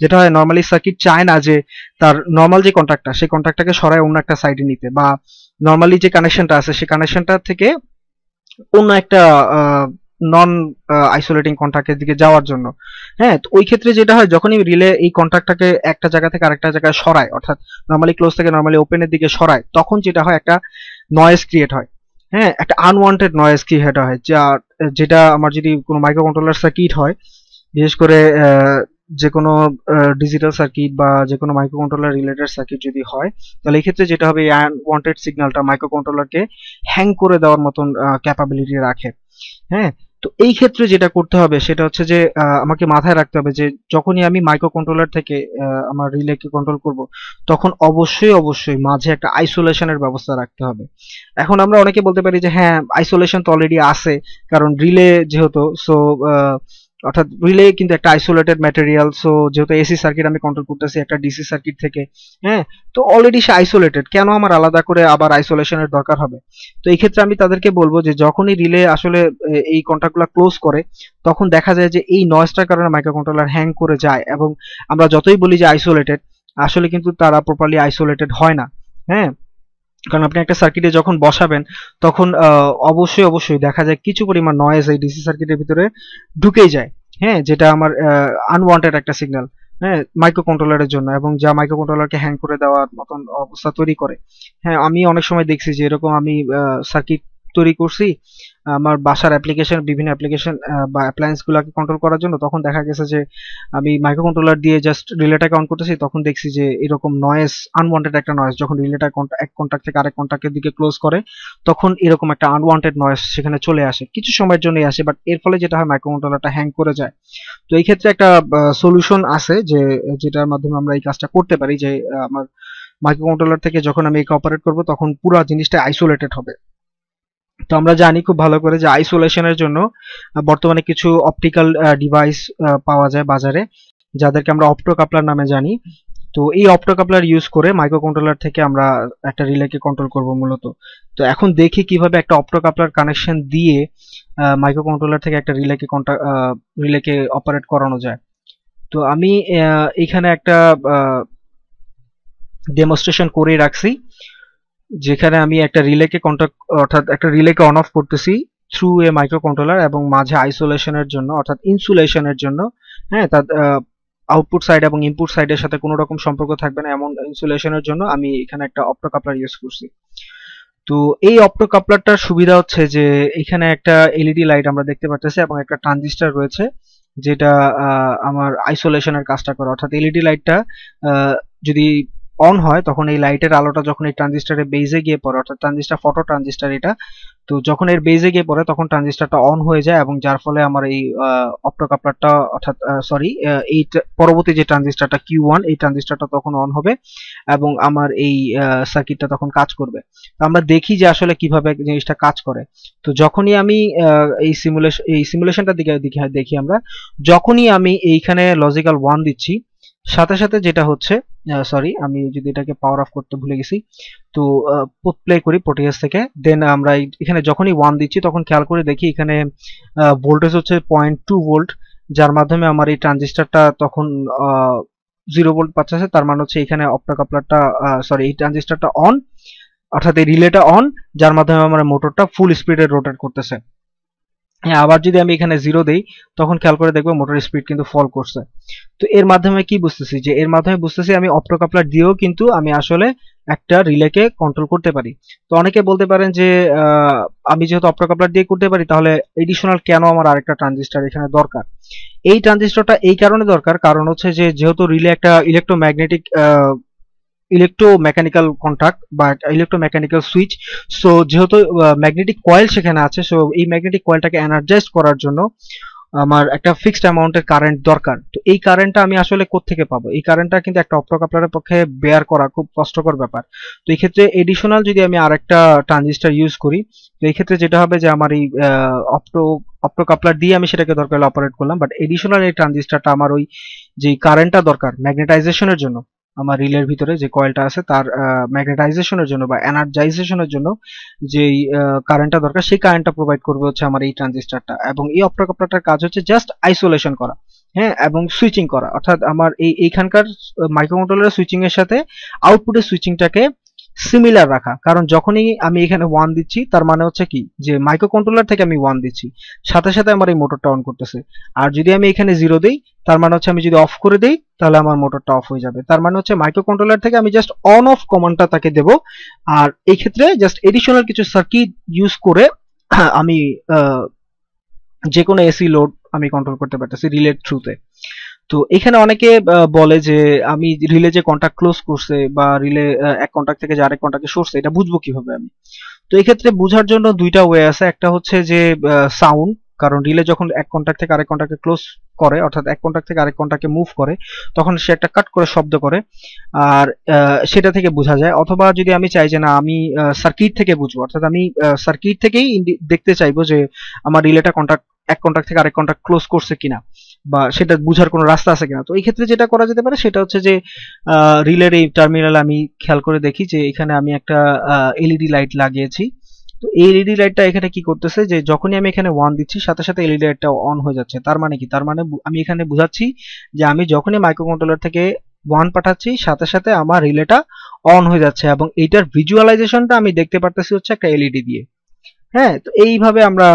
যেটা হয়, নর্মালি সার্কিট চায় না যে তার নর্মাল যে কন্টাক্টটা, সেই কন্টাক্টটাকে সরায় অন্য একটা সাইডে নিতে, বা নর্মালি যে কানেকশনটা আছে সেই কানেকশনটা থেকে অন্য একটা নন আইসোলেটিং কন্টাক্টের দিকে যাওয়ার জন্য। হ্যাঁ, তো ওই ক্ষেত্রে যেটা হয়, যখনই রিলে এই কন্টাক্টটাকে একটা জায়গা থেকে আরেকটা জায়গায় সরায়, অর্থাৎ নর্মালি ক্লোজ থেকে নর্মালি ওপেনের দিকে সরায়, তখন যেটা হয় একটা নয়েজ ক্রিয়েট হয়, হ্যাঁ, একটা আনওয়ান্টেড নয়েজ ক্রিয়েট হয়, যেটা আমার যদি কোনো মাইক্রো কন্ট্রোলার সার্কিট হয়, বিশেষ করে যে কোনো ডিজিটাল সার্কিট বা যে কোনো মাইক্রো কন্ট্রোলার রিলেটেড সার্কিট যদি হয়, তাহলে এই ক্ষেত্রে যেটা হবে, এই আনওয়ান্টেড সিগন্যালটা মাইক্রো কন্ট্রোলারকে হ্যাং করে দেওয়ার মতন ক্যাপাবিলিটি রাখে। হ্যাঁ, তো এই ক্ষেত্রে যেটা করতে হবে সেটা হচ্ছে যে আমাকে মাথায় রাখতে হবে যে যখনই আমি মাইক্রো কন্ট্রোলার থেকে আমার রিলেকে কন্ট্রোল করব, তখন অবশ্যই মাঝে একটা আইসোলেশনের ব্যবস্থা রাখতে হবে। এখন আমরা অনেকে বলতে পারি যে হ্যাঁ, আইসোলেশন তো অলরেডি আছে, কারণ রিলে যেহেতু, সো অর্থাৎ রিলে কিন্তু একটা আইসোলেটেড ম্যাটেরিয়াল, সো যেহেতু এসি সার্কিট আমি কন্ট্রোল করতেছি একটা ডিসি সার্কিট থেকে, হ্যাঁ, তো অলরেডি সে আইসোলেটেড, কেন আমার আলাদা করে আবার আইসোলেশনের দরকার হবে? তো এই ক্ষেত্রে আমি তাদেরকে বলবো যে যখনই রিলে আসলে এই কন্টাক্টগুলো ক্লোজ করে, তখন দেখা যায় যে এই নয়েজটার কারণে মাইক্রো কন্ট্রোলার হ্যাং করে যায়, এবং আমরা যতই বলি যে আইসোলেটেড, আসলে কিন্তু তারা প্রপারলি আইসোলেটেড হয় না। হ্যাঁ, কারণ আপনি একটা সার্কিটে যখন বসাবেন তখন অবশ্যই অবশ্যই দেখা যায় কিছু পরিমাণ নয়েজ এই ডিসি সার্কিটের ভিতরে ঢুকেই যায়। হ্যাঁ, যেটা আমার আনওয়ান্টেড একটা সিগন্যাল, হ্যাঁ, মাইক্রো কন্ট্রোলারের জন্য, এবং যা মাইক্রো কন্ট্রোলারকে হ্যাং করে দেওয়ার মতন অবস্থা তৈরি করে। হ্যাঁ, আমি অনেক সময় দেখছি যে এরকম আমি সার্কিট তৈরি করছি আমার বাসার অ্যাপ্লিকেশন, বিভিন্ন অ্যাপ্লিকেশন বা অ্যাপ্লায়েন্স গুলাকে কন্ট্রোল করার জন্য, তখন দেখা গেছে যে আমি মাইক্রো কন্ট্রোলার দিয়ে জাস্ট রিলেটাকে অন করতেছি, তখন দেখছি যে এরকম নয়েজ, আনওয়ান্টেড একটা নয়েজ, যখন রিলেটা এক কন্টাক্ট থেকে আরেক কন্টাক্টের দিকে ক্লোজ করে তখন এরকম একটা আনওয়ান্টেড নয়েজ সেখানে চলে আসে, কিছু সময়ের জন্যই আসে, বাট এর ফলে যেটা হয় মাইক্রো কন্ট্রোলারটা হ্যাং করে যায়। তো এই ক্ষেত্রে একটা সলিউশন আছে যে যেটার মাধ্যমে আমরা এই কাজটা করতে পারি, যে আমার মাইক্রো কন্ট্রোলার থেকে যখন আমি একে অপারেট করব তখন পুরো জিনিসটা আইসোলেটেড হবে। তো আমরা জানি খুব ভালো করে যে আইসোলেশনের জন্য বর্তমানে কিছু অপটিক্যাল ডিভাইস পাওয়া যায় বাজারে, যাদেরকে আমরা অপ্টো কাপলার নামে জানি। তো এই অপ্টো কাপলার ইউজ করে মাইক্রো কন্ট্রোলার থেকে আমরা একটা রিলেকে কন্ট্রোল করব মূলত। তো এখন দেখি কিভাবে একটা অপ্টো কাপলার কানেকশন দিয়ে মাইক্রো কন্ট্রোলার থেকে একটা রিলেকে অপারেট করানো যায়। তো আমি এখানে একটা ডেমনস্ট্রেশন করে রাখছি, যেখানে আমি একটা রিলেকে কন্ট্যাক্ট, অর্থাৎ একটা রিলেকে অন অফ করতেছি থ্রু এ মাইক্রো কন্ট্রোলার, এবং মাঝে আইসোলেশনের জন্য অর্থাৎ ইনসুলেশনের জন্য, হ্যাঁ, তার আউটপুট সাইড এবং ইনপুট সাইডের সাথে কোনো রকম সম্পর্ক থাকবে না এমন ইনসুলেশনের জন্য আমি এখানে একটা অপ্টো কাপলার ইউজ করছি। তো এই অপ্টো কাপলারটার সুবিধা হচ্ছে যে এখানে একটা এলইডি লাইট আমরা দেখতে পাচ্ছি এবং একটা ট্রানজিস্টর রয়েছে, যেটা আমার আইসোলেশনের কাজটা করে। অর্থাৎ এলইডি লাইটটা যদি অন হয় তখন এই লাইটের আলোটা যখন এই ট্রানজিস্টরের বেজে গিয়ে পড়ে, অর্থাৎ ট্রানজিস্টর ফটো ট্রানজিস্টর এটা, তো যখন এর বেজে গিয়ে পড়ে তখন ট্রানজিস্টরটা অন হয়ে যায়, এবং যার ফলে আমার এই অপ্টো কাপলারটা, অর্থাৎ সরি, এই পরবর্তী যে ট্রানজিস্টরটা Q1, এই ট্রানজিস্টরটা তখন অন হবে এবং আমার এই সার্কিটটা তখন কাজ করবে। তো আমরা দেখি যে আসলে কিভাবে জিনিসটা কাজ করে। তো যখনই আমি এই সিমুলেশনটা দিকে দেখি আমরা, যখনই আমি এইখানে লজিক্যাল 1 দিচ্ছি, সাথে সাথে যেটা হচ্ছে, সরি আমি যদি এটাকে পাওয়ার অফ করতে ভুলে গেছি, তো প্লে করি প্রোটিয়াস থেকে, দেন আমরা এখানে যখনই 1 দিচ্ছি তখন খেয়াল করে দেখি এখানে ভোল্টেজ হচ্ছে 0.2 ভোল্ট, যার মাধ্যমে আমার এই ট্রানজিস্টরটা তখন 0 ভোল্ট পাচ্ছে। তার মানে হচ্ছে এখানে অপ্টো কাপলারটা, সরি, এই ট্রানজিস্টরটা অন, অর্থাৎ এই রিলেটা অন, যার মাধ্যমে আমার মোটরটা ফুল স্পিডে রোটেট করতেছে। হ্যাঁ, আবার যদি আমি এখানে 0 দেই তখন খেয়াল করে দেখবো মোটরের স্পিড কিন্তু ফল করছে। তো এর মাধ্যমে কি বুঝতেছি, যে এর মাধ্যমে বুঝতেছি আমি অপ্টো কাপলার দিয়েও কিন্তু আমি আসলে একটা রিলেকে কন্ট্রোল করতে পারি। তো অনেকে বলতে পারেন যে আমি যেহেতু অপ্টো কাপলার দিয়ে করতে পারি তাহলে এডিশনাল কেন আমার আরেকটা ট্রানজিস্টর এখানে দরকার। এই ট্রানজিস্টরটা এই কারণে দরকার, কারণ হচ্ছে যে যেহেতু রিলে একটা ইলেকট্রোমেকানিক্যাল কন্ট্যাক্ট বা ইলেকট্রোমেকানিক্যাল সুইচ, সো যেহেতু ম্যাগনেটিক কয়েল সেখানে আছে, সো এই ম্যাগনেটিক কয়েলটাকে এনার্জাইজ করার জন্য আমার একটা ফিক্সড অ্যামাউন্টের কারেন্ট দরকার। তো এই কারেন্টটা আমি আসলে কোত্থেকে পাবো? এই কারেন্টটা কিন্তু একটা অপ্টো কাপলারের পক্ষে বেয়ার করা খুব কষ্টকর ব্যাপার। তো এই ক্ষেত্রে এডিশনাল যদি আমি আরেকটা ট্রানজিস্টর ইউজ করি, তো এই ক্ষেত্রে যেটা হবে যে আমার এই অপ্টো অপ্টো কাপলার দিয়ে আমি সেটাকে দরকার হলে অপারেট করলাম, বাট এডিশনাল এই ট্রানজিস্টরটা আমার ওই যে কারেন্টটা দরকার ম্যাগনেটাইজেশনের জন্য, আমার রিলের ভিতরে যে কয়েলটা আছে তার ম্যাগনেটাইজেশনের জন্য বা এনার্জাইজেশনের জন্য যেই কারেন্টটা দরকার, সেই কারেন্টটা প্রোভাইড করবে হচ্ছে আমার এই ট্রানজিস্টরটা। এবং এই অপ্টো কাপলারটার কাজ হচ্ছে জাস্ট আইসোলেশন করা, হ্যাঁ, এবং সুইচিং করা, অর্থাৎ আমার এইখানকার মাইক্রোকন্ট্রোলারের সুইচিং এর সাথে আউটপুটের সুইচিংটাকে সিমিলার রাখা। কারণ যখনই আমি এখানে 1 দিচ্ছি তার মানে হচ্ছে কি, যে মাইক্রোকন্ট্রোলার থেকে আমি 1 দিচ্ছি, সাথে সাথে আমার এই মোটরটা অন করতেছে। আর যদি আমি এখানে 0 দেই তার মানে হচ্ছে আমি যদি অফ করে দেই তাহলে আমার মোটরটা অফ হয়ে যাবে। তার মানে হচ্ছে মাইক্রোকন্ট্রোলার থেকে আমি জাস্ট অন অফ কমান্ডটা তাকে দেব, আর এই ক্ষেত্রে জাস্ট এডিশনাল কিছু সার্কিট ইউজ করে আমি যে কোনো এসি লোড আমি কন্ট্রোল করতে পারতেছি রিলের থ্রুতে। তো এখানে অনেকে বলে যে আমি রিলে যে কন্টাক্ট ক্লোজ করছে বা রিলে এক কন্টাক্ট থেকে যে আরেক কন্টাক্টে সরছে, এটা বুঝবো কিভাবে আমি? তো এই ক্ষেত্রে বোঝার জন্য দুইটা ওয়ে আছে। একটা হচ্ছে যে সাউন্ড, কারণ রিলে যখন এক কন্টাক্ট থেকে আরেক কন্টাক্টে ক্লোজ করে, অর্থাৎ এক কন্টাক্ট থেকে আরেক কন্টাক্টে মুভ করে, তখন সে একটা কাট করে শব্দ করে, আর সেটা থেকে বোঝা যায়। অথবা যদি আমি চাই যে না আমি সার্কিট থেকে বুঝবো, অর্থাৎ আমি সার্কিট থেকেই দেখতে চাইবো যে আমার রিলেটা এক কন্টাক্ট থেকে আরেক কন্টাক্ট ক্লোজ করছে কিনা, বা সেটা বুঝার কোনো রাস্তা আছে কিনা। তো এই ক্ষেত্রে যেটা করা যেতে পারে সেটা হচ্ছে যে রিলের এই টার্মিনালে আমি খেয়াল করে দেখি যে এখানে আমি একটা এলইডি লাইট লাগিয়েছি। তো এই এলইডি লাইটটা এখানে কি করতেছে, যে যখনই আমি এখানে 1 দিচ্ছি সাথে সাথে এলইডি লাইটটা অন হয়ে যাচ্ছে। তার মানে কি? তার মানে আমি এখানে বুঝাচ্ছি যে আমি যখনই মাইক্রোকন্ট্রোলার থেকে 1 পাঠাচ্ছি সাথে সাথে আমার রিলেটা অন হয়ে যাচ্ছে এবং এইটার ভিজুয়ালাইজেশনটা আমি দেখতে পারতেছি হচ্ছে একটা এলইডি দিয়ে। হ্যাঁ, তো এইভাবে আমরা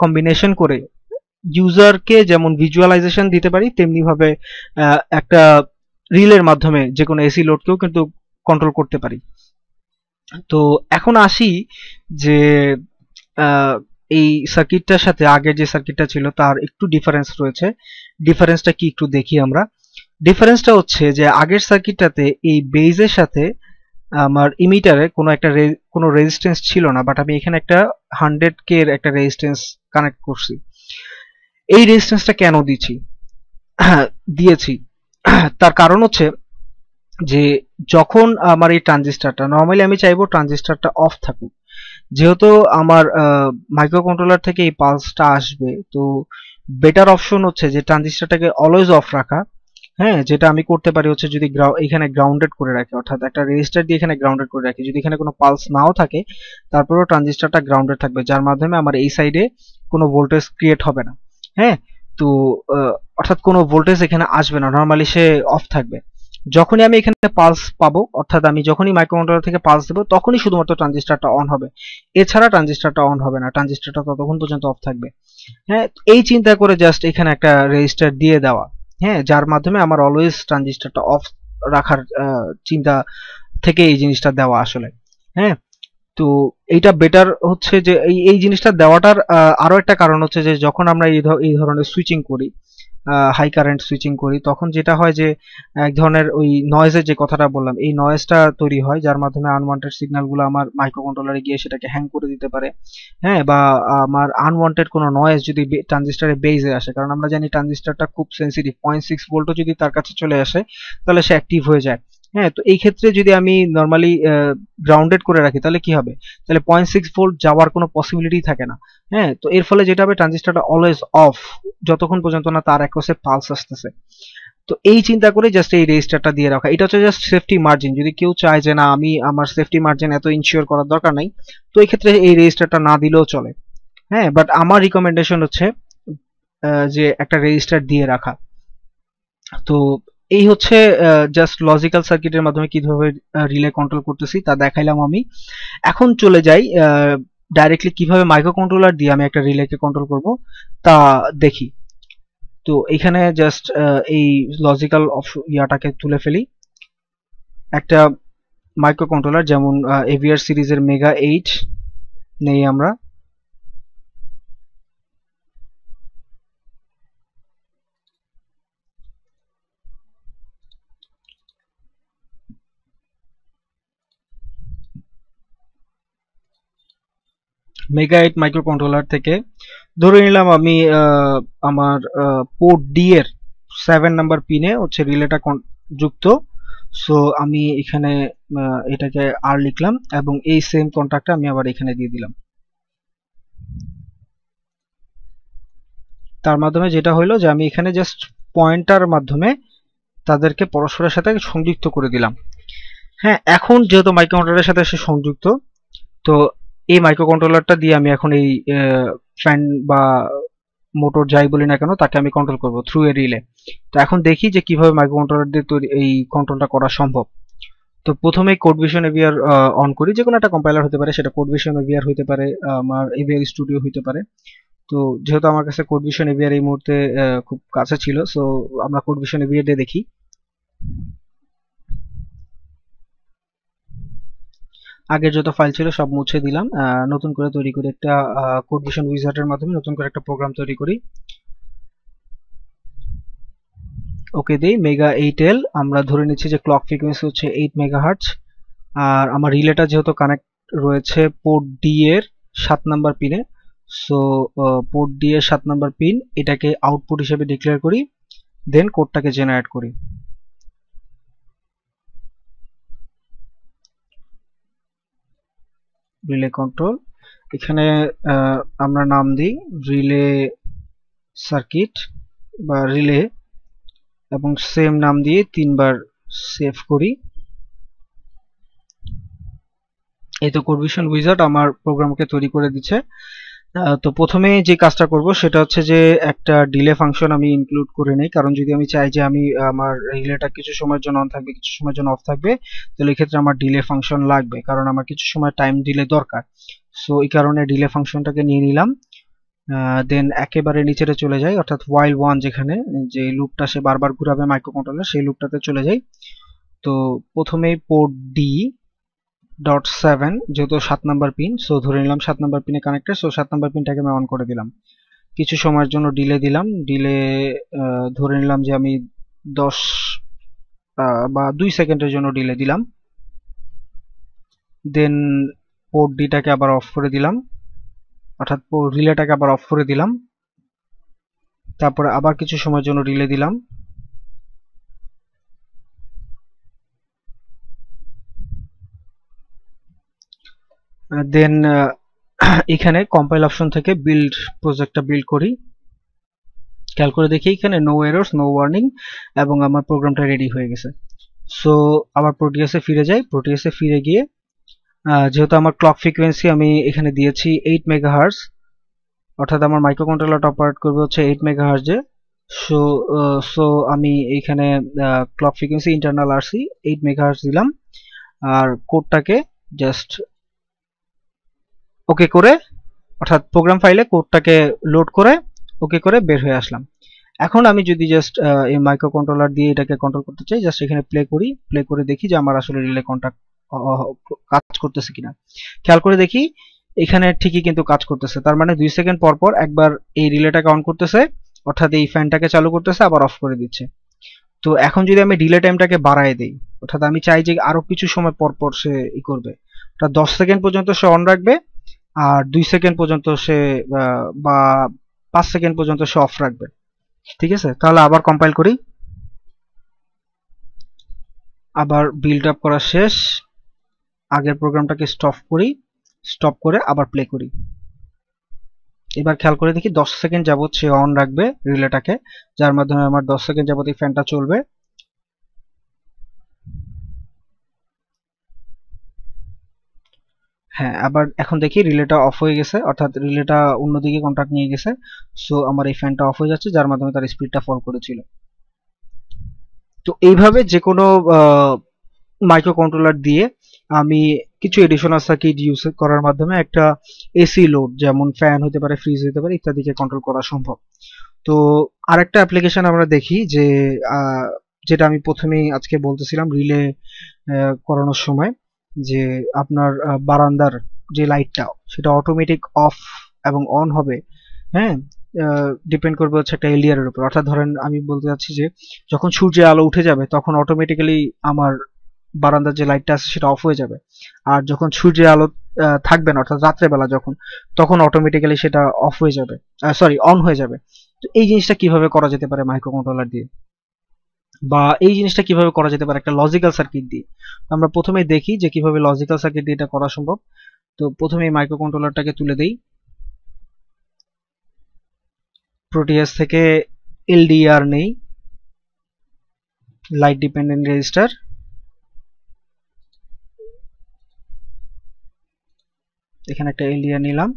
কম্বিনেশন করে ইউজারকে যেমন ভিজুয়ালাইজেশন দিতে পারি, তেমনি ভাবে একটা রিলের মাধ্যমে যে কোনো এসি লোডকেও কিন্তু কন্ট্রোল করতে পারি। তো এখন আসি যে আহ, এই সার্কিটটার সাথে আগের যে সার্কিটটা ছিল তার একটু ডিফারেন্স রয়েছে। ডিফারেন্সটা কি একটু দেখি আমরা। ডিফারেন্সটা হচ্ছে যে আগের সার্কিটটাতে এই বেজের সাথে আমার ইমিটারে কোনো রেজিস্ট্যান্স ছিল না, বাট আমি এখানে একটা 100K এর একটা রেজিস্ট্যান্স কানেক্ট করছি। এই রেজিস্ট্যান্সটা কেন দিয়েছি তার কারণ হচ্ছে যে যখন আমার এই ট্রানজিস্টরটা, নর্মালি আমি চাইবো ট্রানজিস্টরটা অফ থাকুক, যেহেতু আমার মাইক্রো কন্ট্রোলার থেকে এই পালসটা আসবে, তো বেটার অপশন হচ্ছে যে ট্রানজিস্টরটাকে অলওয়েজ অফ রাখা। হ্যাঁ, যেটা আমি করতে পারি হচ্ছে যদি এখানে গ্রাউন্ডেড করে রাখি, অর্থাৎ একটা রেজিস্টার দিয়ে এখানে গ্রাউন্ডেড করে রাখি, যদি এখানে কোনো পালস নাও থাকে তারপরেও ট্রানজিস্টরটা গ্রাউন্ডেড থাকবে, যার মাধ্যমে আমার এই সাইডে কোনো ভোল্টেজ ক্রিয়েট হবে না। হ্যাঁ, তো অর্থাৎ কোনো ভোল্টেজ এখানে আসবে না, নর্মালি সে অফ থাকবে। যখনই আমি এখানে পালস পাবো, অর্থাৎ আমি যখনই মাইক্রোকন্ট্রোলার থেকে পালস দেবো, তখনই শুধুমাত্র ট্রানজিস্টরটা অন হবে, এছাড়া ট্রানজিস্টরটা অন হবে না, ট্রানজিস্টরটা ততক্ষণ পর্যন্ত অফ থাকবে। হ্যাঁ, এই চিন্তা করে জাস্ট এখানে একটা রেজিস্টার দিয়ে দেওয়া, হ্যাঁ, যার মাধ্যমে আমার অলওয়েজ ট্রানজিস্টরটা অফ রাখার চিন্তা থেকে এই জিনিসটা দেওয়া আসলে। হ্যাঁ, তো এইটা বেটার হচ্ছে যে এই জিনিসটা দেওয়াটার আরো একটা কারণ হচ্ছে যে যখন আমরা এই ধরনের সুইচিং করি, হাই কারেন্ট সুইচিং করি, তখন যেটা হয় যে এক ধরনের ওই নয়েজের যে কথাটা বললাম, এই নয়েজটা তৈরি হয়, যার মাধ্যমে আনওয়ান্টেড সিগন্যালগুলো আমার মাইক্রো কন্ট্রোলারে গিয়ে সেটাকে হ্যাং করে দিতে পারে। হ্যাঁ, বা আমার আনওয়ান্টেড কোনো নয়েজ যদি ট্রানজিস্টারে বেজে আসে, কারণ আমরা জানি ট্রানজিস্টারটা খুব সেন্সিটিভ, 0.6 ভোল্টও যদি তার কাছে চলে আসে তাহলে সে অ্যাক্টিভ হয়ে যায়। হ্যাঁ, তো এই ক্ষেত্রে যদি আমি নর্মালি গ্রাউন্ডেড করে রাখি তাহলে কি হবে, তাহলে 0.6 ভোল্ট যাওয়ার কোনো পসিবিলিটি থাকে না। হ্যাঁ, তো এর ফলে যেটা হবে ট্রানজিস্টারটা অলওয়েজ অফ যতক্ষণ পর্যন্ত না তার অ্যাক্রসে পালস আসতেছে। তো এই চিন্তা করে জাস্ট এই রেজিস্টারটা দিয়ে রাখা, এটা হচ্ছে জাস্ট সেফটি মার্জিন। যদি কেউ চায় যে না আমি আমার সেফটি মার্জিন এত ইনশিওর করার দরকার নাই, তো এই ক্ষেত্রে এই রেজিস্টারটা না দিলেও চলে। হ্যাঁ, বাট আমার রিকমেন্ডেশন হচ্ছে যে একটা রেজিস্টার দিয়ে রাখা। তো এই হচ্ছে জাস্ট লজিক্যাল সার্কিটের মাধ্যমে কিভাবে রিলে কন্ট্রোল করতেছি তা দেখাইলাম আমি। এখন চলে যাই ডাইরেক্টলি কিভাবে মাইক্রো কন্ট্রোলার দিয়ে আমি একটা রিলেকে কন্ট্রোল করব তা দেখি। তো এখানে জাস্ট এই লজিক্যাল ইয়াটাকে তুলে ফেলি। একটা মাইক্রো কন্ট্রোলার যেমন এভিআর সিরিজের মেগা 8 নেই আমরা। মেগা 8 মাইক্রো কন্ট্রোলার থেকে ধরে নিলাম আমি আমার পোর্ট ডি এর 7 নাম্বার পিনে হচ্ছে রিলেটা যুক্ত। সো আমি এখানে এটাকে আর লিখলাম এবং এই সেম কন্ট্যাক্টটা আমি আবার এখানে দিয়ে দিলাম। তার মাধ্যমে যেটা হলো যে আমি এখানে জাস্ট পয়েন্টার মাধ্যমে তাদেরকে পরস্পরের সাথে সংযুক্ত করে দিলাম। হ্যাঁ, এখন যেহেতু মাইক্রো কন্ট্রোলারের সাথে সে সংযুক্ত, তো এই মাইক্রো কন্ট্রোলারটা দিয়ে আমি এখন এই ফ্যান বা মোটর যাই বলি না কেন তাকে আমি কন্ট্রোল করব থ্রু এ রিলে। তো এখন দেখি যে কিভাবে মাইক্রো কন্ট্রোলার দিয়ে এই কন্ট্রোলটা করা সম্ভব। তো প্রথমে কোড ভিশন এভিআর অন করি, যে কোনো একটা কম্পাইলার হতে পারে, সেটা কোড ভিশন এভিআর হতে পারে, আমার এভিআর স্টুডিও হতে পারে। তো যেহেতু আমার কাছে কোড ভিশন এভিআর এই মুহূর্তে খুব কাছে ছিল, সো আমরা কোড ভিশন এভিআর দিয়ে দেখি। আগের যত ফাইল ছিল সব মুছে দিলাম, নতুন করে তৈরি করি একটা কোড ভিশন উইজার্ডের মাধ্যমে নতুন করে একটা প্রোগ্রাম তৈরি করি। ওকে দেই মেগা 8L, আমরা ধরে নিচ্ছি যে ক্লক ফ্রিকোয়েন্সি হচ্ছে 8 মেগাহার্টজ, আর আমার রিলেটা যেহেতু কানেক্ট রয়েছে পোর্ট ডি এর 7 নাম্বার পিনে, সো পোর্ট ডি এর 7 নাম্বার পিন এটাকে আউটপুট হিসেবে ডিক্লেয়ার করি, দেন কোডটাকে জেনারেট করি। রিলে কন্ট্রোল, এখানে আমরা নাম দিই রিলে সার্কিট বা রিলে, এবং সেম নাম দিয়ে 3বার সেভ করি। এই তো কোড ভিশন উইজার্ড আমার প্রোগ্রামকে তৈরি করে দিচ্ছে। তো প্রথমে যে কাজটা করব সেটা হচ্ছে যে একটা ডিলে ফাংশন আমি ইনক্লুড করে নেই, কারণ যদি আমি চাই যে আমি আমার রিলেটা কিছু সময়ের জন্য অন থাকবে কিছু সময়ের জন্য অফ থাকবে, তাহলে এই ক্ষেত্রে আমার ডিলে ফাংশন লাগবে, কারণ আমার কিছু সময় টাইম ডিলে দরকার। সো এই কারণে ডিলে ফাংশনটাকে নিয়ে নিলাম। দেন একেবারে নিচেরে চলে যাই, অর্থাৎ while one যেখানে যে লুপটা সে বারবার ঘুরাবে মাইক্রো কন্ট্রোলার, সেই লুপটাতে চলে যাই। তো প্রথমেই পোর্ট ডি ডট 7 যেহেতু 7 নাম্বার পিন, সো ধরে নিলাম 7 নাম্বার পিনে কানেক্টেড, সো 7 নাম্বার পিনটাকে আমি অন করে দিলাম। কিছু সময়ের জন্য ডিলে দিলাম, ডিলে ধরে নিলাম যে আমি 10 বা 2 সেকেন্ডের জন্য ডিলে দিলাম। দেন পোর্ট ডিটাকে আবার অফ করে দিলাম, অর্থাৎ রিলেটাকে আবার অফ করে দিলাম। তারপরে আবার কিছু সময়ের জন্য রিলে দিলাম। দেন এখানে কম্পাইল অপশন থেকে বিল্ড প্রজেক্টটা বিল্ড করি। খেয়াল করে দেখি এখানে নো এরর্স নো ওয়ার্নিং এবং আমার প্রোগ্রামটা রেডি হয়ে গেছে। সো আবার প্রোটিয়াসে ফিরে যাই। প্রোটিয়াসে ফিরে গিয়ে যেহেতু আমার ক্লক ফ্রিকোয়েন্সি আমি এখানে দিয়েছি 8 মেগাহার্জ, অর্থাৎ আমার মাইক্রো কন্ট্রোলারটা অপারেট করবে হচ্ছে 8 মেগাহার্জে। সো সো আমি এইখানে clock frequency internal RC 8 megahertz দিলাম, আর কোডটাকে জাস্ট ওকে করে, অর্থাৎ প্রোগ্রাম ফাইলে কোডটাকে লোড করে ওকে করে বের হয়ে আসলাম। এখন আমি যদি জাস্ট এই মাইক্রো কন্ট্রোলার দিয়ে এটাকে কন্ট্রোল করতে চাই, জাস্ট এখানে প্লে করি, প্লে করে দেখি যে আমার আসলে রিলে কন্ট্যাক্ট কাজ করতেছে কিনা। খেয়াল করে দেখি এখানে ঠিকই কিন্তু কাজ করতেছে, তার মানে 2 সেকেন্ড পর পর একবার এই রিলেটাকে অন করতেছে, অর্থাৎ এই ফ্যানটাকে চালু করতেছে আবার অফ করে দিচ্ছে। তো এখন যদি আমি ডিলে টাইমটাকে বাড়ায় দেই, অর্থাৎ আমি চাই যে আরো কিছু সময় পর পর সে ই করবে, অর্থাৎ 10 সেকেন্ড পর্যন্ত সে অন রাখবে, আর 2 সেকেন্ড পর্যন্ত সে বা 5 সেকেন্ড পর্যন্ত সে অফ রাখবে। ঠিক আছে, তাহলে আবার কম্পাইল করি, আবার বিল্ড আপ করা শেষ, আগের প্রোগ্রামটাকে স্টপ করি, স্টপ করে আবার প্লে করি। এবার খেয়াল করে দেখি 10 সেকেন্ড যাবত সে অন রাখবে রিলেটাকে, যার মাধ্যমে আমার 10 সেকেন্ড যাবত এই ফ্যানটা চলবে। হ্যাঁ, আবার এখন দেখি রিলেটা অফ হয়ে গেছে, অর্থাৎ রিলেটা অন্যদিকে কন্ট্যাক্ট নিয়ে গেছে। সো আমার এই ফ্যানটা অফ হয়ে যাচ্ছে, যার মাধ্যমে তার স্পিডটা ফল করেছিল। তো এইভাবে যে কোনো মাইক্রো কন্ট্রোলার দিয়ে আমি কিছু এডিশনাল সার্কিট ইউজ করার মাধ্যমে একটা এসি লোড, যেমন ফ্যান হতে পারে ফ্রিজ হতে পারে ইত্যাদিকে কন্ট্রোল করা সম্ভব। তো আরেকটা অ্যাপ্লিকেশন আমরা দেখি যে যেটা আমি প্রথমেই আজকে বলতেছিলাম রিলে করানোর সময়, যে আপনার বারান্দার যে লাইটটা সেটা অটোমেটিক অফ এবং অন হবে। হ্যাঁ, ডিপেন্ড করবে হচ্ছে একটা এলডিআর এর উপর। অর্থাৎ ধরেন আমি বলতে চাচ্ছি যে যখন সূর্যের আলো উঠে যাবে তখন অটোমেটিক্যালি আমার বারান্দার যে লাইটটা আছে সেটা অফ হয়ে যাবে, আর যখন সূর্যের আলো থাকবে না অর্থাৎ রাত্রেবেলা যখন, তখন অটোমেটিক্যালি সেটা অফ হয়ে যাবে, সরি অন হয়ে যাবে। তো এই জিনিসটা কিভাবে করা যেতে পারে মাইক্রো কন্ট্রোলার দিয়ে, বা এই জিনিসটা কিভাবে করা যেতে পারে একটা লজিক্যাল সার্কিট দিয়ে। আমরা প্রথমে দেখি যে কিভাবে লজিক্যাল সার্কিট দিয়ে এটা করা সম্ভব। তো প্রথমে মাইক্রো কন্ট্রোলারটাকে তুলে দেই, প্রোটিয়াস থেকে এলডিআর নেই, লাইট ডিপেন্ডেন্ট রেজিস্টার, এখানে একটা এলডিআর নিলাম,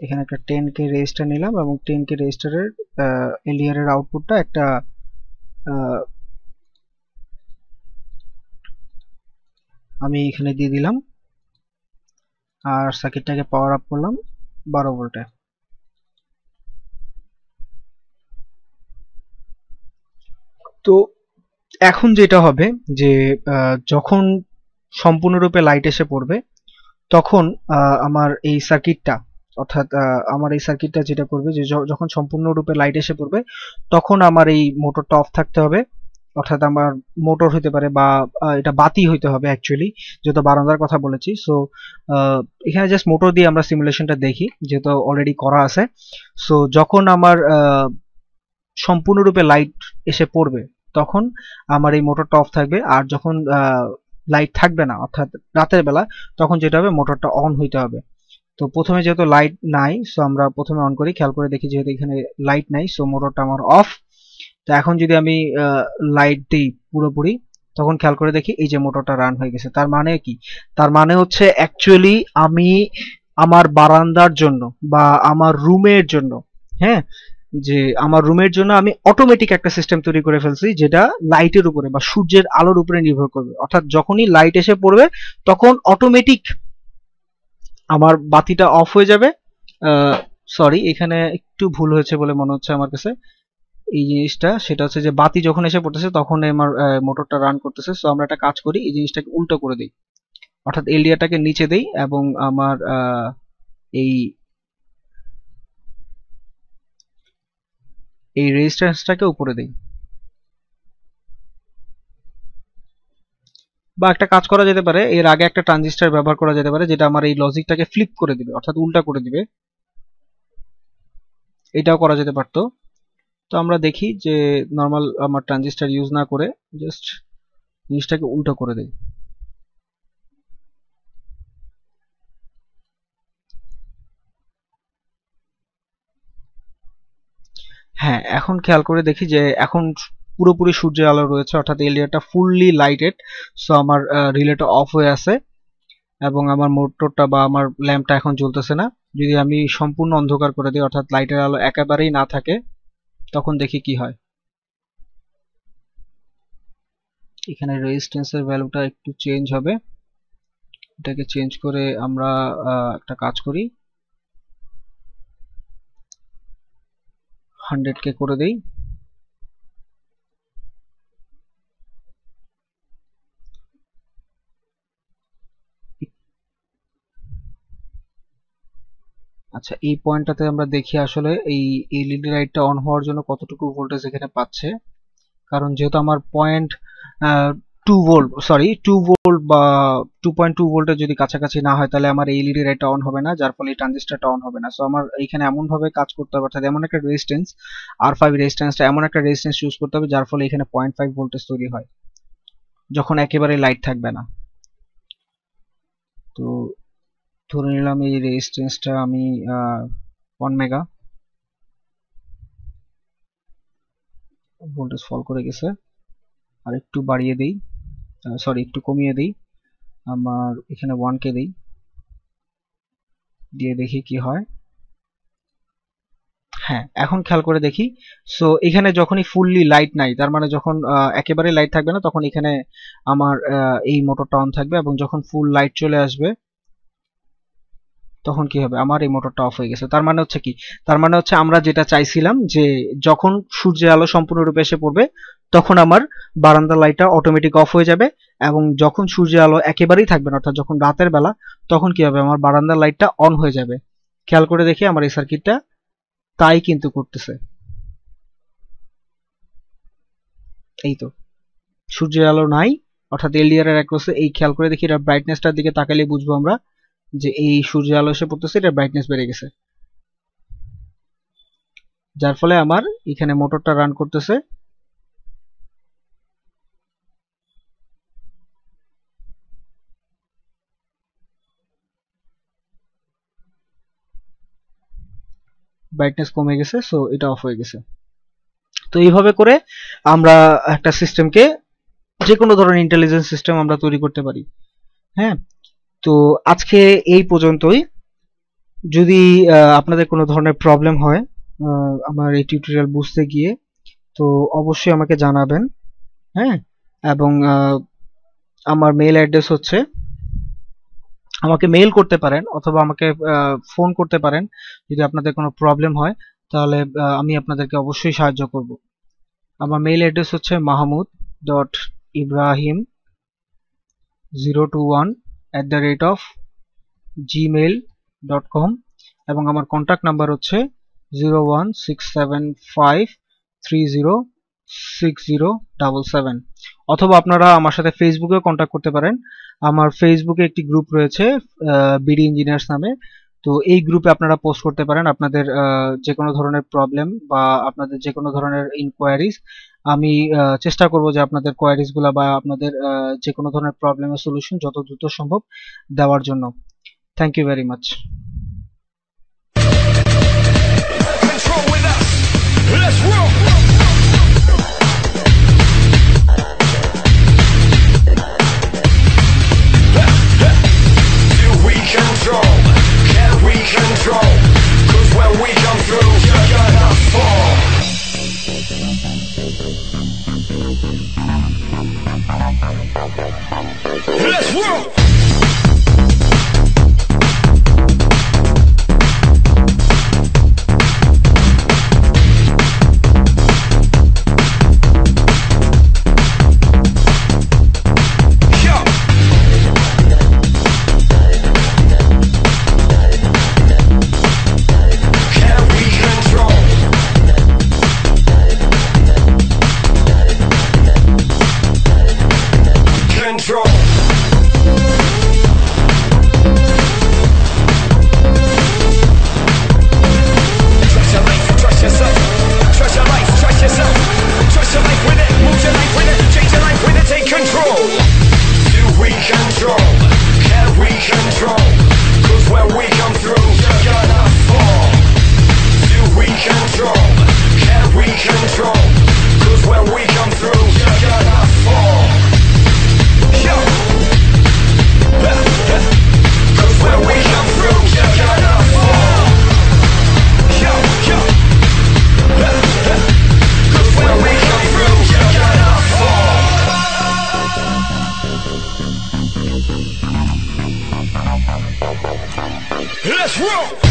এখানে একটা 10K রেজিস্টার নিলাম এবং 10K রেজিস্টারের এলডিআর এর আউটপুটটা একটা আমি এখানে দিয়ে দিলাম, আর সার্কিটটাকে পাওয়ার আপ করলাম 12 ভোল্টে। তো এখন যেটা হবে যে যখন সম্পূর্ণরূপে লাইট এসে পড়বে তখন আমার এই সার্কিটটা, অর্থাৎ আমার এই সার্কিটটা যেটা করবে যে যখন সম্পূর্ণরূপে লাইট এসে পড়বে তখন আমার এই মোটরটা অফ থাকতে হবে, অর্থাৎ আমার মোটর হতে পারে বা এটা বাতি হইতে হবে অ্যাকচুয়ালি, যেহেতু বারান্দার কথা বলেছি। সো এখানে জাস্ট মোটর দিয়ে আমরা সিমুলেশনটা দেখি যেহেতু অলরেডি করা আছে। সো যখন আমার সম্পূর্ণরূপে লাইট এসে পড়বে তখন আমার এই মোটরটা অফ থাকবে, আর যখন লাইট থাকবে না অর্থাৎ রাতের বেলা, তখন যেটা হবে মোটরটা অন হইতে হবে। তো প্রথমে যেহেতু লাইট নাই, সো আমরা প্রথমে অন করি, খেয়াল করে দেখি যেহেতু এখানে লাইট নাই সো মোটরটা আমার অফ। তো এখন যদি আমি লাইট দিই পুরোপুরি, তখন খেয়াল করে দেখি এই যে মোটরটা রান হয়ে গেছে। তার মানে কি? তার মানে হচ্ছে অ্যাকচুয়ালি আমি আমার বারান্দার জন্য বা আমার রুমের জন্য, হ্যাঁ, যে আমার রুমের জন্য আমি অটোমেটিক একটা সিস্টেম তৈরি করে ফেলছি, যেটা লাইটের উপরে বা সূর্যের আলোর উপরে নির্ভর করবে। অর্থাৎ যখনই লাইট এসে পড়বে তখন অটোমেটিক আমার বাতিটা অফ হয়ে যাবে। সরি, এখানে একটু ভুল হয়েছে বলে মনে হচ্ছে আমার কাছে। এই জিনিসটা সেটা হচ্ছে যে বাতি যখন এসে পড়তেছে তখন আমার মোটরটা রান করতেছে। সো আমরা একটা কাজ করি, এই জিনিসটাকে উল্টো করে দিই, অর্থাৎ এলডিআরটাকে নিচে দেই এবং আমার এই এই রেজিস্ট্যান্সটাকে উপরে দেই। বা একটা কাজ করা যেতে পারে, এর আগে একটা ট্রানজিস্টর ব্যবহার করা যেতে পারে যেটা আমার এই লজিকটাকে ফ্লিপ করে দিবে, অর্থাৎ উল্টা করে দিবে। এটাও করা যেতে পারতো। তো আমরা দেখি যে নর্মাল আমার ট্রানজিস্টর ইউজ না করে জাস্ট জিনিসটাকে উল্টো করে দেই। হ্যাঁ, এখন খেয়াল করে দেখি যে এখন পুরোপুরি সূর্যের আলো রয়েছে, অর্থাৎ এলইডিটা ফুললি লাইটেড। সো আমার রিলেটা অফ হয়ে আছে এবং আমার মোটরটা বা আমার ল্যাম্পটা এখন জ্বলতেছে না। যদি আমি সম্পূর্ণ অন্ধকার করে দিই, অর্থাৎ লাইটের আলো একেবারেই না থাকে, তখন দেখি কি হয়। এখানে রেজিস্ট্যান্সের ভ্যালুটা একটু চেঞ্জ হবে, এটাকে চেঞ্জ করে আমরা একটা কাজ করি, 100K করে দেই। আচ্ছা, এই পয়েন্টটাতে আমরা দেখি আসলে এই এলইডি লাইটটা অন হওয়ার জন্য কতটুকু ভোল্টেজ এখানে পাচ্ছে। কারণ যেহেতু আমার 2 ভোল্ট, সরি 2 ভোল্ট বা 2.2 ভোল্টের যদি কাছাকাছি না হয় তাহলে আমার এলইডি লাইটটা অন হবে না, যার ফলে এই ট্রানজিস্টরটা অন হবে না। সো আমার এইখানে এমন ভাবে কাজ করতে হবে, অর্থাৎ এমন একটা রেজিস্ট্যান্স R5 রেজিস্ট্যান্সটা এমন একটা রেজিস্ট্যান্স ইউজ করতে হবে যার ফলে এখানে 0.5 ভোল্টেজ তৈরি হয় যখন একেবারে লাইট থাকবে না। তো ধরে নিলাম এই রেজিস্ট্যান্সটা আমি 1 মেগা, ভোল্টেজ ফল করে গেছে, আর একটু বাড়িয়ে দেই, সরি একটু কমিয়ে দেই, আমার এখানে 1K দেই, দিয়ে দেখি কি হয়। হ্যাঁ, এখন খেয়াল করে দেখি। সো এখানে যখনই ফুললি লাইট নাই, তার মানে যখন একেবারে লাইট থাকবে না, তখন এখানে আমার এই মোটরটা অন থাকবে এবং যখন ফুল লাইট চলে আসবে তখন কি হবে, আমার এই মোটরটা অফ হয়ে গেছে। তার মানে হচ্ছে কি? তার মানে হচ্ছে আমরা যেটা চাইছিলাম যে যখন সূর্যের আলো সম্পূর্ণরূপে এসে পড়বে তখন আমার বারান্দার লাইটটা অটোমেটিক অফ হয়ে যাবে, এবং যখন সূর্যের আলো একেবারেই থাকবে না, অর্থাৎ যখন রাতের বেলা, তখন কি হবে, আমার বারান্দার লাইটটা অন হয়ে যাবে। খেয়াল করে দেখি আমার এই সার্কিটটা তাই কিন্তু করতেছে। এই তো সূর্যের আলো নাই, অর্থাৎ এলডিআর এর অ্যাক্রসে এই খেয়াল করে দেখি এটা ব্রাইটনেসটার দিকে তাকালে বুঝবো আমরা যে এই সূর্যের আলো এসে পড়তেছে, এটা ব্রাইটনেস বেড়ে গেছে, যার ফলে আমার এখানে মোটরটা রান করতেছে। ব্রাইটনেস কমে গেছে, সো এটা অফ হয়ে গেছে। তো এইভাবে করে আমরা একটা সিস্টেমকে, যে কোনো ধরনের ইন্টেলিজেন্স সিস্টেম আমরা তৈরি করতে পারি। হ্যাঁ, তো আজকে এই পর্যন্তই। যদি আপনাদের কোনো ধরনের প্রবলেম হয় আমার এই টিউটোরিয়াল বুঝতে গিয়ে, তো অবশ্যই আমাকে জানাবেন। হ্যাঁ, এবং আমার মেইল অ্যাড্রেস হচ্ছে, আমাকে মেইল করতে পারেন অথবা আমাকে ফোন করতে পারেন। যদি আপনাদের কোনো প্রবলেম হয় তাহলে আমি আপনাদেরকে অবশ্যই সাহায্য করব। আমার মেইল অ্যাড্রেস হচ্ছে mahmood.ibrahim021@gmail.com এবং আমার কন্ট্যাক্ট নাম্বার হচ্ছে 01675306077, অথবা আপনারা আমার সাথে ফেসবুকে কন্ট্যাক্ট করতে পারেন। আমার ফেসবুকে একটি গ্রুপ রয়েছে বিডি ইঞ্জিনিয়ার্স নামে। তো এই গ্রুপে আপনারা পোস্ট করতে পারেন আপনাদের যে কোনো ধরনের প্রবলেম বা আপনাদের যে কোনো ধরনের ইনকোয়ারিজ। আমি চেষ্টা করব যে আপনাদের কোয়ারিজ গুলা বা আপনাদের যে কোনো ধরনের প্রবলেমের সলিউশন যত দ্রুত সম্ভব দেওয়ার জন্য। Thank you very much. Let's roll. Let's roll! Let's roll!